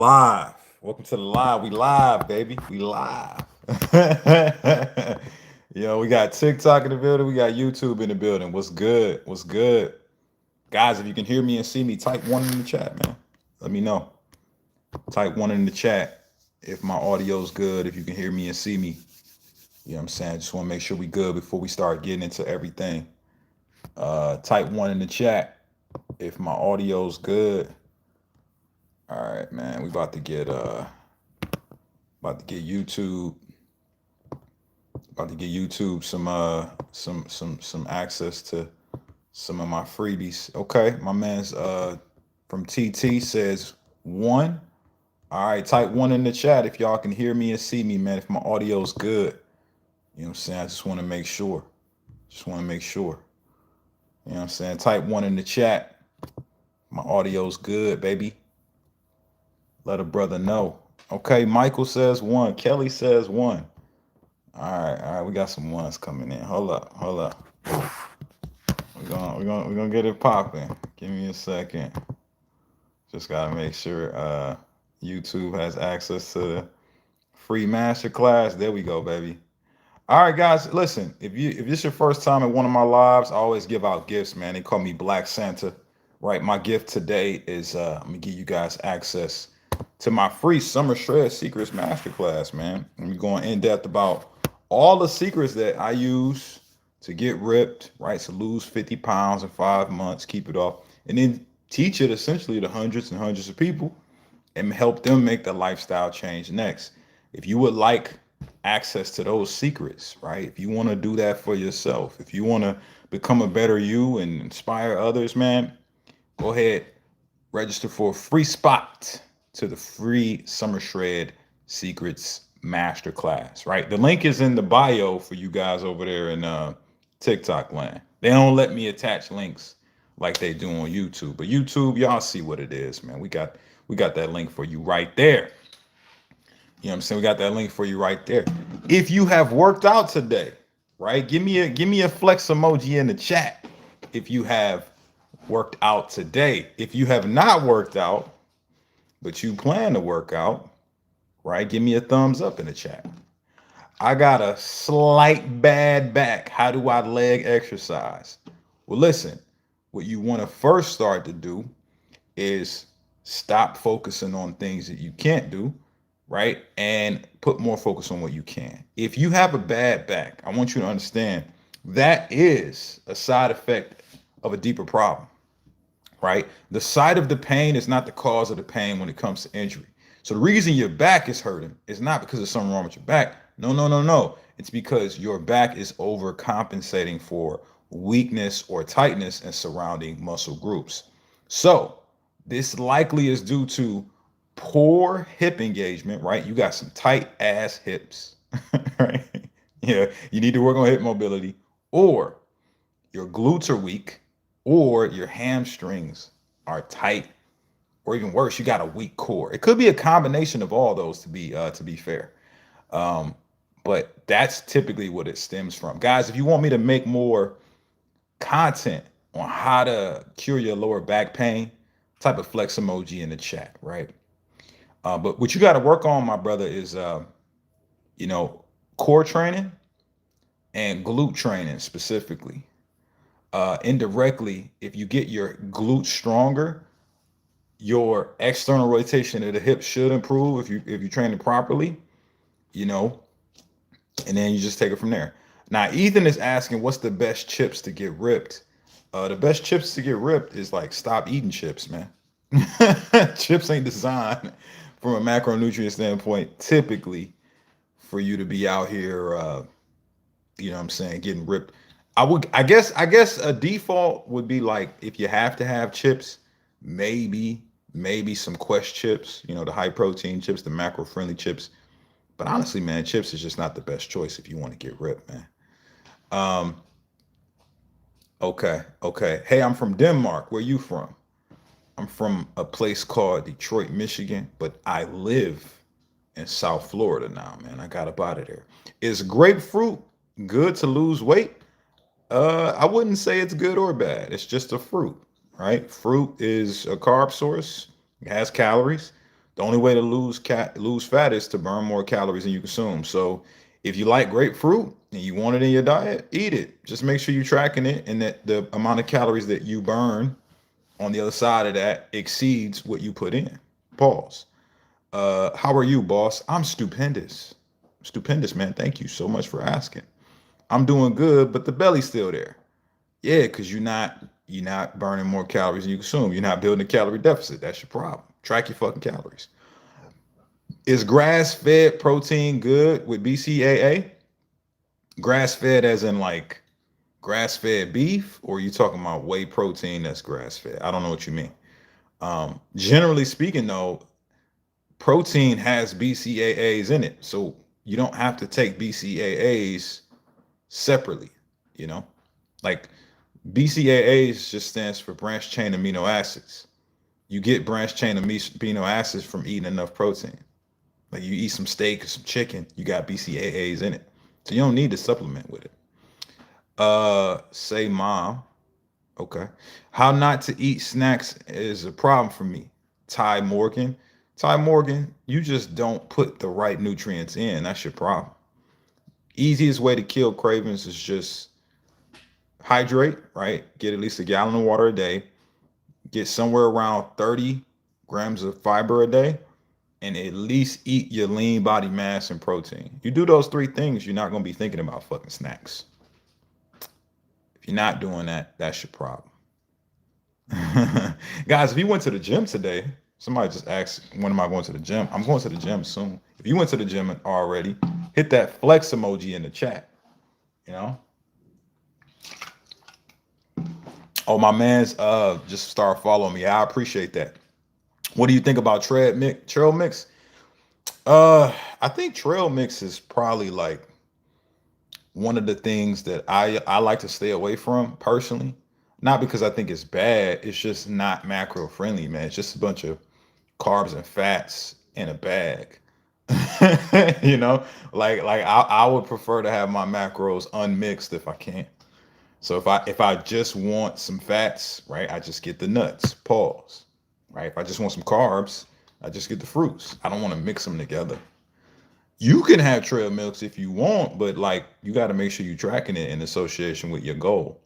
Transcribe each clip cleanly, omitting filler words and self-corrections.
Live. Welcome to the live. We live, baby. We live. We got TikTok in the building. We got YouTube in the building. What's good? What's good? Guys, if you can hear me and see me, type one in the chat, man. Let me know. Type one in the chat if my audio's good, if you can hear me and see me. You know what I'm saying? I just want to make sure we good before we start getting into everything. Type one in the chat if my audio's good. All right, man. We about to get YouTube some access to some of my freebies. Okay, my man's from TT says one. All right, type one in the chat if y'all can hear me and see me, man. If my audio's good. You know what I'm saying? I just want to make sure. Just want to make sure. You know what I'm saying? Type one in the chat. My audio's good, baby. Let a brother know. Okay, Michael says one. Kelly says one. All right. We got some ones coming in. Hold up. We're gonna get it popping. Give me a second. Just gotta make sure YouTube has access to the free masterclass. There we go, baby. All right, guys. Listen, if this is your first time at one of my lives, I always give out gifts, man. They call me Black Santa. Right. My gift today is I'm gonna give you guys access to my free Summer Shred Secrets Masterclass, man. I'm going in depth about all the secrets that I use to get ripped, right? To lose 50 pounds in 5 months, keep it off, and then teach it essentially to hundreds and hundreds of people and help them make the lifestyle change next. If you would like access to those secrets, right? If you want to do that for yourself, if you want to become a better you and inspire others, man, go ahead, register for a free spot to the free Summer Shred Secrets Masterclass, right? The link is in the bio for you guys over there in TikTok land. They don't let me attach links like they do on YouTube, but YouTube, y'all see what it is, man. We got that link for you right there. You know what I'm saying? We got that link for you right there. If you have worked out today, right? Give me a flex emoji in the chat if you have worked out today. If you have not worked out, but you plan to work out, right? Give me a thumbs up in the chat. I got a slight bad back. How do I leg exercise? Well, listen, what you want to first start to do is stop focusing on things that you can't do, right? And put more focus on what you can. If you have a bad back, I want you to understand that is a side effect of a deeper problem, right? The site of the pain is not the cause of the pain when it comes to injury. So the reason your back is hurting is not because there's something wrong with your back. No. It's because your back is overcompensating for weakness or tightness in surrounding muscle groups. So this likely is due to poor hip engagement, right? You got some tight ass hips, right? Yeah, you need to work on hip mobility, or your glutes are weak, or your hamstrings are tight, or even worse, you got a weak core. It could be a combination of all those to be fair. Um, but that's typically what it stems from. Guys, if you want me to make more content on how to cure your lower back pain, type of flex emoji in the chat, right? But what you got to work on, my brother, is you know, core training and glute training specifically. Indirectly, if you get your glutes stronger, your external rotation of the hip should improve if you train it properly, you know, and then you just take it from there. Now, Ethan is asking, what's the best chips to get ripped? The best chips to get ripped is like stop eating chips, man. Chips ain't designed from a macronutrient standpoint, typically, for you to be out here, you know what I'm saying, getting ripped. I guess a default would be like if you have to have chips, maybe some Quest chips, you know, the high protein chips, the macro friendly chips. But honestly, man, chips is just not the best choice if you want to get ripped, man. Um, okay. Hey, I'm from Denmark. Where you from? I'm from a place called Detroit, Michigan, but I live in South Florida now, man. I got up out of there. Is grapefruit good to lose weight? I wouldn't say it's good or bad. It's just a fruit, right? Fruit is a carb source. It has calories. The only way to lose fat is to burn more calories than you consume. So if you like grapefruit and you want it in your diet, eat it. Just make sure you're tracking it and that the amount of calories that you burn on the other side of that exceeds what you put in. Pause. How are you, boss? I'm stupendous. Stupendous, man. Thank you so much for asking. I'm doing good, but the belly's still there. Yeah, because you're not burning more calories than you consume. You're not building a calorie deficit. That's your problem. Track your fucking calories. Is grass-fed protein good with BCAA? Grass-fed as in like grass-fed beef, or are you talking about whey protein that's grass-fed? I don't know what you mean. Generally speaking, though, protein has BCAAs in it, so you don't have to take BCAAs separately. You know, like BCAAs just stands for branched chain amino acids. You get branched chain amino acids from eating enough protein. Like you eat some steak or some chicken, you got BCAAs in it. So you don't need to supplement with it. Say mom. Okay. How not to eat snacks is a problem for me. Ty Morgan. Ty Morgan, you just don't put the right nutrients in. That's your problem. Easiest way to kill cravings is just hydrate, right? Get at least a gallon of water a day. Get somewhere around 30 grams of fiber a day and at least eat your lean body mass and protein. You do those three things, you're not going to be thinking about fucking snacks. If you're not doing that, that's your problem. Guys, if you went to the gym today, somebody just asked, when am I going to the gym? I'm going to the gym soon. If you went to the gym already, hit that flex emoji in the chat. You know? Oh, my man's just start following me. I appreciate that. What do you think about trail mix? I think trail mix is probably like one of the things that I like to stay away from personally. Not because I think it's bad, it's just not macro friendly, man. It's just a bunch of carbs and fats in a bag. You know, like I would prefer to have my macros unmixed if I can. So if I just want some fats, right, I just get the nuts. Pause. Right? If I just want some carbs, I just get the fruits. I don't want to mix them together. You can have trail mix if you want, but like you got to make sure you're tracking it in association with your goal.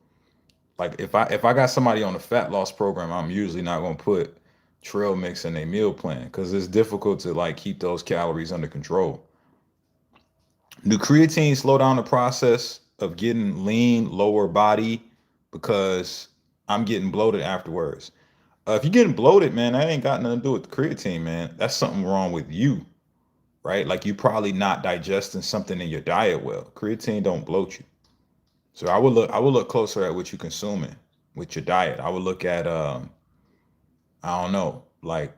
Like if I got somebody on a fat loss program, I'm usually not going to put trail mix in a meal plan because it's difficult to like keep those calories under control. Do creatine slow down the process of getting lean, lower body because I'm getting bloated afterwards? If you're getting bloated, man, that ain't got nothing to do with the creatine, man. That's something wrong with you, right? Like you probably not digesting something in your diet well. Creatine don't bloat you. So I would look closer at what you're consuming with your diet. I would look at I don't know, like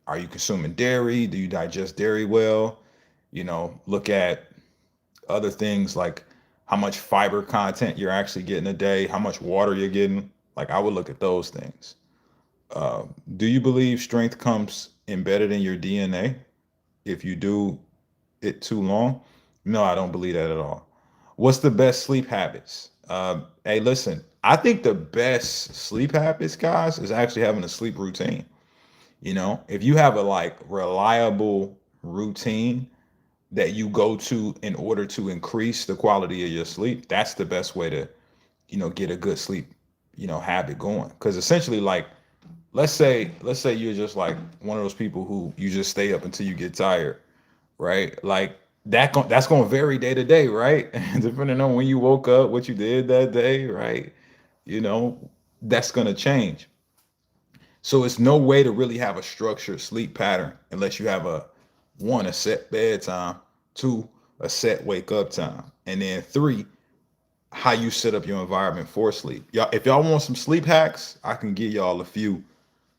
are you consuming dairy? Do you digest dairy well? You know, look at other things like how much fiber content you're actually getting a day, how much water you're getting. Like I would look at those things. Do you believe strength comes embedded in your DNA if you do it too long? No, I don't believe that at all. What's the best sleep habits? Hey, listen, I think the best sleep habits, guys, is actually having a sleep routine. You know, if you have a like reliable routine that you go to in order to increase the quality of your sleep, that's the best way to, get a good sleep, habit going. Because essentially, like, let's say you're just like one of those people who you just stay up until you get tired, right? Like that's going to vary day to day, right? Depending on when you woke up, what you did that day, right? You know, that's going to change. So it's no way to really have a structured sleep pattern unless you have a set bedtime, two, a set wake up time, and then three, how you set up your environment for sleep. Y'all, if y'all want some sleep hacks, I can give y'all a few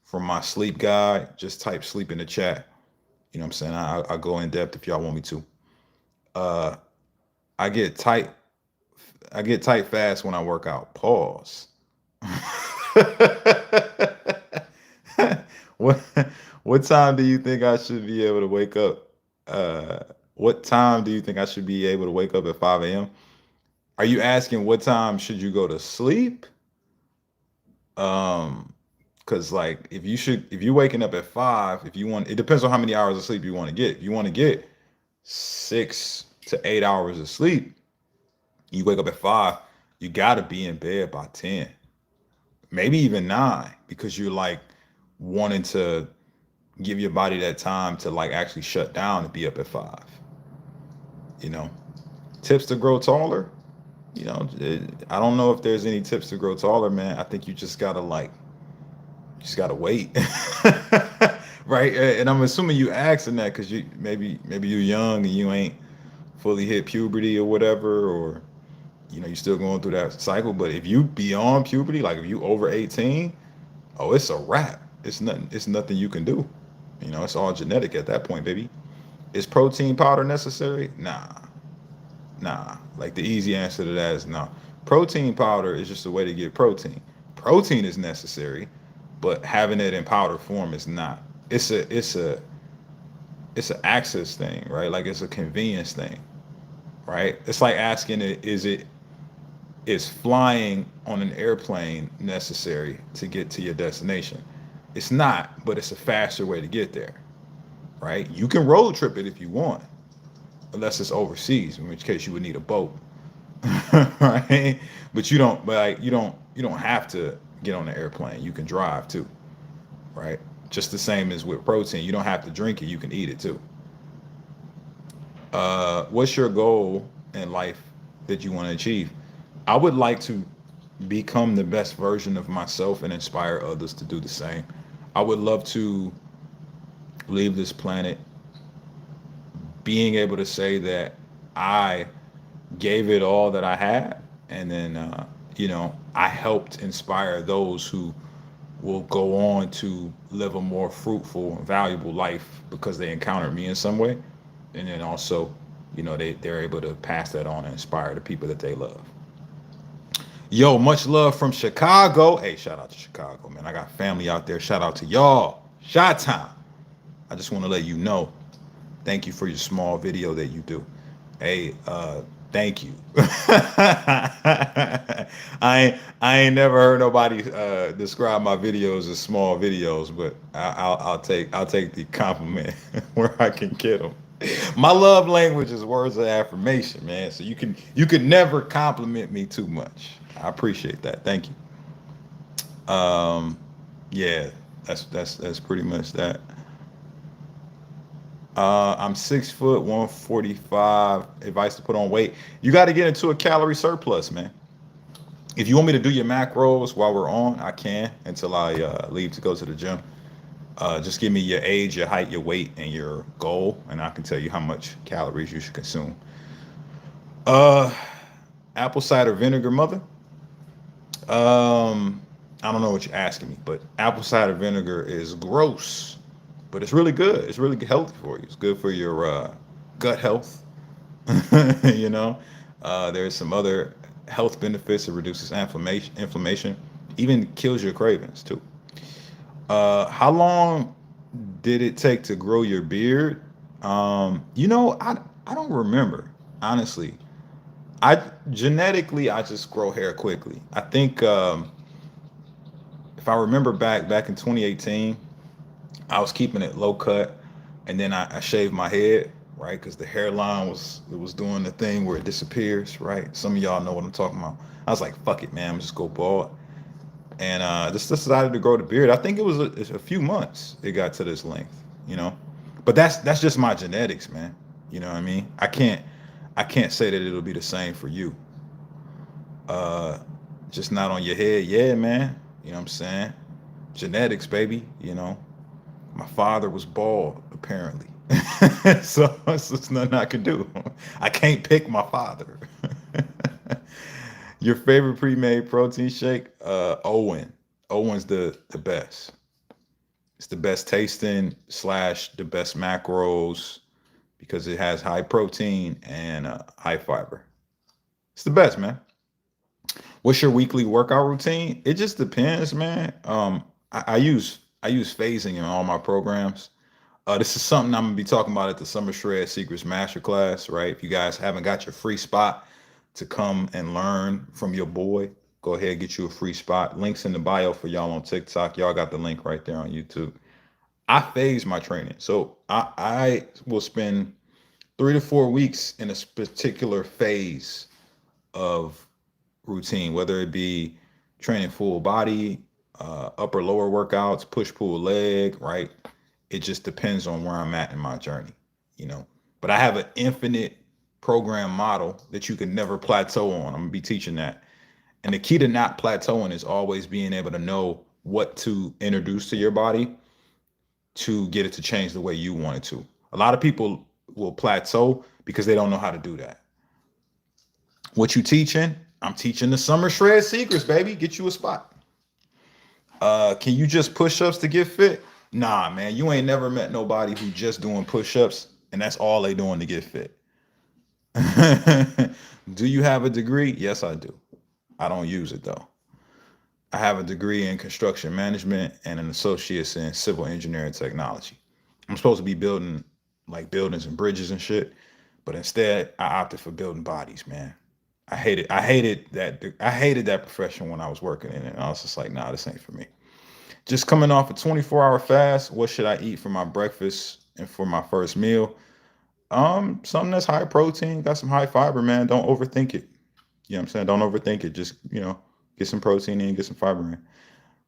from my sleep guide. Just type sleep in the chat. You know what I'm saying? I'll go in depth if y'all want me to. Uh, I get tight. I get tight fast when I work out. Pause. what what time do you think I should be able to wake up? Uh, what time do you think I should be able to wake up at 5 a.m.? Are you asking what time should you go to sleep? Because Because like if you're waking up at 5, if you want, it depends on how many hours of sleep you want to get. If you want to get 6 to 8 hours of sleep, you wake up at 5, you got to be in bed by 10, maybe even 9, because you're like wanting to give your body that time to like actually shut down and be up at 5. You know, tips to grow taller. I don't know if there's any tips to grow taller, man. I think you just gotta like, just gotta wait, right? And I'm assuming you asking that because maybe you're young and you ain't fully hit puberty or whatever, or you're still going through that cycle. But if you beyond puberty, like if you over 18, oh, it's a wrap. It's nothing you can do. It's all genetic at that point, baby. Is protein powder necessary? Nah. Like the easy answer to that is no. Protein powder is just a way to get protein. Protein is necessary, but having it in powder form is not. It's a access thing, right? Like it's a convenience thing, right? It's like asking is flying on an airplane necessary to get to your destination? It's not, but it's a faster way to get there, right? You can road trip it if you want, unless it's overseas, in which case you would need a boat, right? But you don't have to get on the airplane. You can drive too, right? Just the same as with protein. You don't have to drink it. You can eat it too. What's your goal in life that you want to achieve? I would like to become the best version of myself and inspire others to do the same. I would love to leave this planet being able to say that I gave it all that I had, and then I helped inspire those who will go on to live a more fruitful and valuable life because they encountered me in some way, and then also they're able to pass that on and inspire the people that they love. Yo, much love from Chicago. Hey, shout out to Chicago, man. I got family out there. Shout out to y'all. Shot time. I just want to let you know, thank you for your small video that you do. Hey, thank you. I ain't never heard nobody describe my videos as small videos, but I'll take the compliment where I can get them. My love language is words of affirmation, man. So you can never compliment me too much. I appreciate that. Thank you. Yeah, that's pretty much that. I'm 6 foot, 145. Advice to put on weight. You got to get into a calorie surplus, man. If you want me to do your macros while we're on, I can until I leave to go to the gym. Just give me your age, your height, your weight, and your goal, and I can tell you how much calories you should consume. Uh, Apple cider vinegar, mother. I don't know what you're asking me, but apple cider vinegar is gross, but it's really good. It's really healthy for you. It's good for your gut health. you know, there's some other health benefits. It reduces inflammation, even kills your cravings too. How long did it take to grow your beard? I don't remember, honestly. I genetically I just grow hair quickly. I think if I remember back in 2018, I was keeping it low cut, and then I shaved my head, right? Because the hairline was doing the thing where it disappears, right? Some of y'all know what I'm talking about. I was like, fuck it, man, I'm just go bald, and just decided to grow the beard. I think it was a few months it got to this length, but that's just my genetics, man. You know what I mean? I can't say that it'll be the same for you. Uh, just not on your head, yeah, man. You know what I'm saying? Genetics, baby. My father was bald, apparently. So it's nothing I can do. I can't pick my father. Your favorite pre-made protein shake? Owen. Owen's the best. It's the best tasting slash the best macros because it has high protein and high fiber. It's the best, man. What's your weekly workout routine? It just depends, man. I use phasing in all my programs. This is something I'm gonna be talking about at the Summer Shred Secrets Masterclass, right? If you guys haven't got your free spot to come and learn from your boy, go go ahead, get you a free spot. Links in the bio for y'all on TikTok. Y'all got the link right there on YouTube. I phase my training. So I will spend 3 to 4 weeks in a particular phase of routine, whether it be training full body, upper lower workouts, push pull leg, right? It just depends on where I'm at in my journey, you know. But I have an infinite program model that you can never plateau on. I'm gonna be teaching that. And the key to not plateauing is always being able to know what to introduce to your body to get it to change the way you want it to. A lot of people will plateau because they don't know how to do that. What you teaching? I'm teaching the summer shred secrets, baby. Get you a spot. Can you just push-ups to get fit? Nah, man. You ain't never met nobody who just doing push-ups and that's all they doing to get fit. Do you have a degree? Yes, I do. I don't use it though. I have a degree in construction management and an associate's in civil engineering technology. I'm supposed to be building like buildings and bridges and shit, but instead I opted for building bodies, man. I hated that profession when I was working in it. And I was just like, nah, this ain't for me. Just coming off a 24-hour fast, what should I eat for my breakfast and for my first meal? Something that's high protein, got some high fiber, man. Don't overthink it. You know what I'm saying? Don't overthink it. Just, get some protein in, get some fiber in.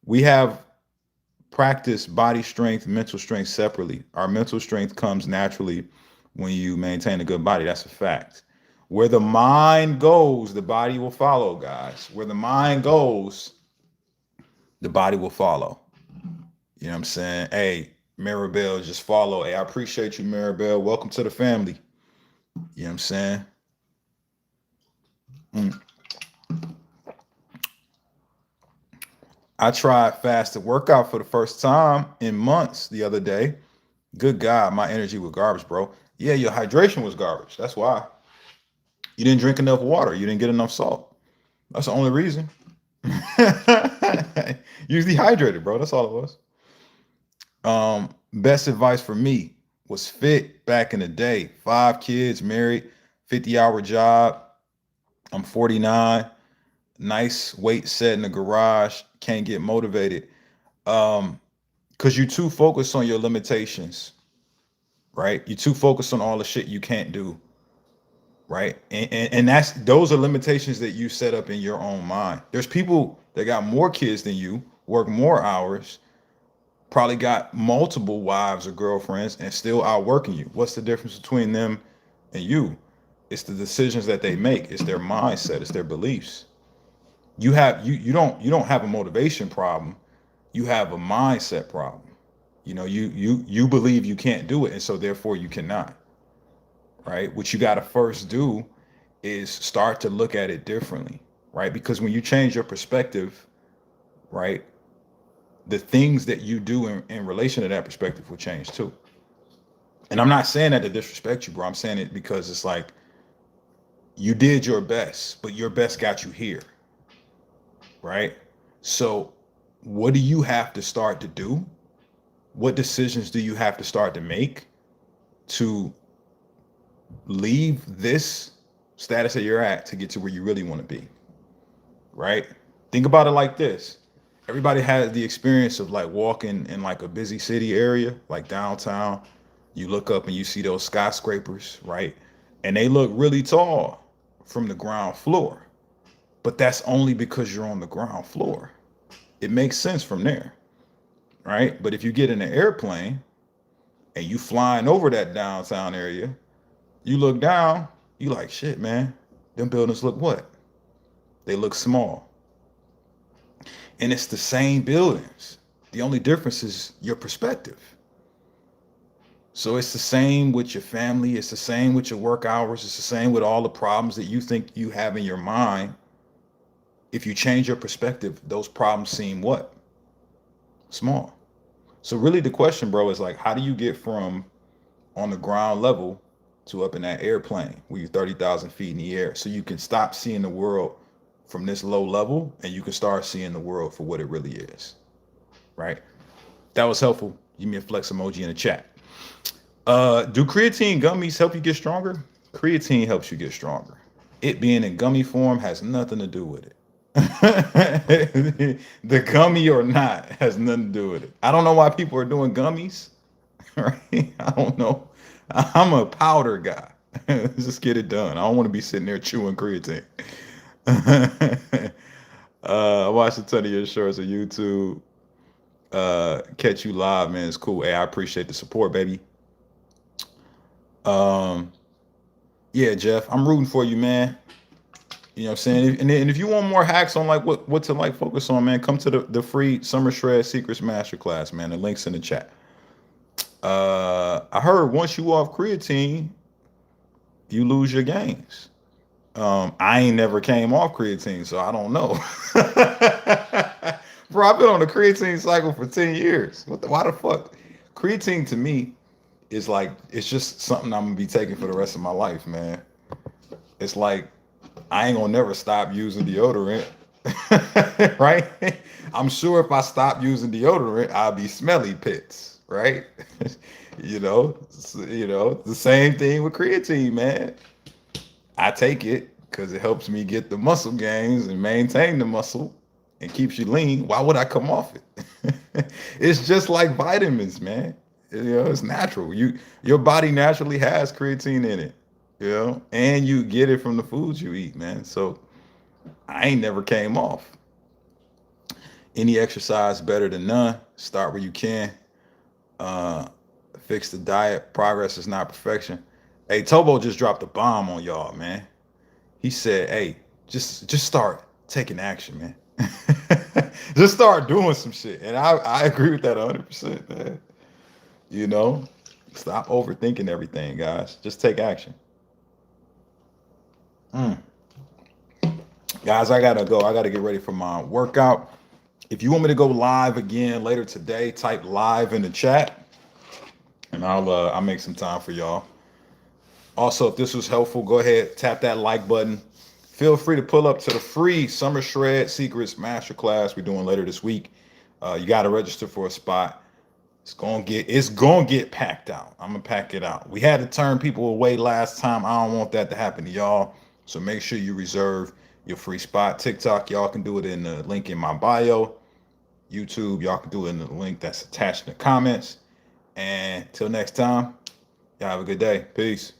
We have practiced body strength, mental strength separately. Our mental strength comes naturally when you maintain a good body. That's a fact. Where the mind goes, the body will follow, guys. Where the mind goes, the body will follow. You know what I'm saying? Hey, Maribel, just follow. Hey, I appreciate you, Maribel. Welcome to the family. You know what I'm saying? I tried fasted workout for the first time in months the other day. Good God, my energy was garbage, bro. Yeah, your hydration was garbage. That's why. You didn't drink enough water. You didn't get enough salt. That's the only reason. You was dehydrated, bro. That's all it was. Best advice for me was fit back in the day. 5 kids, married, 50-hour job. I'm 49. Nice weight set in the garage. Can't get motivated. Because you're too focused on your limitations, right? You're too focused on all the shit you can't do, right? And those are limitations that you set up in your own mind. There's people that got more kids than you, work more hours, probably got multiple wives or girlfriends and still outworking you. What's the difference between them and you? It's the decisions that they make. It's their mindset. It's their beliefs. You don't have a motivation problem. You have a mindset problem. You believe you can't do it, and so therefore you cannot. Right? What you got to first do is start to look at it differently, right? Because when you change your perspective, right, the things that you do in relation to that perspective will change too. And I'm not saying that to disrespect you, bro. I'm saying it because it's like you did your best, but your best got you here, right? So what do you have to start to do? What decisions do you have to start to make to leave this status that you're at to get to where you really want to be, right? Think about it like this. Everybody has the experience of like walking in like a busy city area, like downtown. You look up and you see those skyscrapers, right? And they look really tall from the ground floor. But that's only because you're on the ground floor. It makes sense from there, right? But if you get in an airplane and you flying over that downtown area, you look down, you like, shit, man, them buildings look what? They look small. And it's the same buildings. The only difference is your perspective. So it's the same with your family. It's the same with your work hours. It's the same with all the problems that you think you have in your mind. If you change your perspective, those problems seem what? Small. So really the question, bro, is like, how do you get from on the ground level to up in that airplane where you're 30,000 feet in the air so you can stop seeing the world from this low level and you can start seeing the world for what it really is, right? That was helpful. Give me a flex emoji in the chat. Do creatine gummies help you get stronger? Creatine helps you get stronger. It being in gummy form has nothing to do with it. The gummy or not has nothing to do with it. I don't know why people are doing gummies. Right? I don't know. I'm a powder guy. Just get it done. I don't want to be sitting there chewing creatine. I watched a ton of your shorts on YouTube. Catch you live, man. It's cool. Hey, I appreciate the support, baby. Um, yeah, Jeff, I'm rooting for you, man. You know what I'm saying? And if you want more hacks on like what to like focus on, man, come to the free Summer Shred Secrets Masterclass, man. The link's in the chat. I heard once you off creatine, you lose your gains. I ain't never came off creatine, so I don't know. Bro, I've been on the creatine cycle for 10 years. Why the fuck? Creatine to me is like, it's just something I'm gonna be taking for the rest of my life, man. It's like, I ain't gonna never stop using deodorant, right? I'm sure if I stop using deodorant, I'll be smelly pits, right? The same thing with creatine, man. I take it because it helps me get the muscle gains and maintain the muscle and keeps you lean. Why would I come off it? It's just like vitamins, man. It's natural. Your body naturally has creatine in it, and you get it from the foods you eat, man. So I ain't never came off. Any exercise better than none. Start where you can. Uh, Fix the diet. Progress is not perfection. Hey, Tobo just dropped a bomb on y'all, man. He said, "Hey, just start taking action, man. Just start doing some shit." And I agree with that 100%, man. You know, stop overthinking everything, guys. Just take action. Mm. Guys, I gotta go. I gotta get ready for my workout. If you want me to go live again later today, type live in the chat, and I'll make some time for y'all. Also, if this was helpful, go ahead, tap that like button. Feel free to pull up to the free Summer Shred Secrets Masterclass we're doing later this week. You got to register for a spot. It's gonna get packed out. I'm gonna pack it out. We had to turn people away last time. I don't want that to happen to y'all. So make sure you reserve your free spot. TikTok, y'all can do it in the link in my bio. YouTube, y'all can do it in the link that's attached in the comments. And till next time, y'all have a good day. Peace.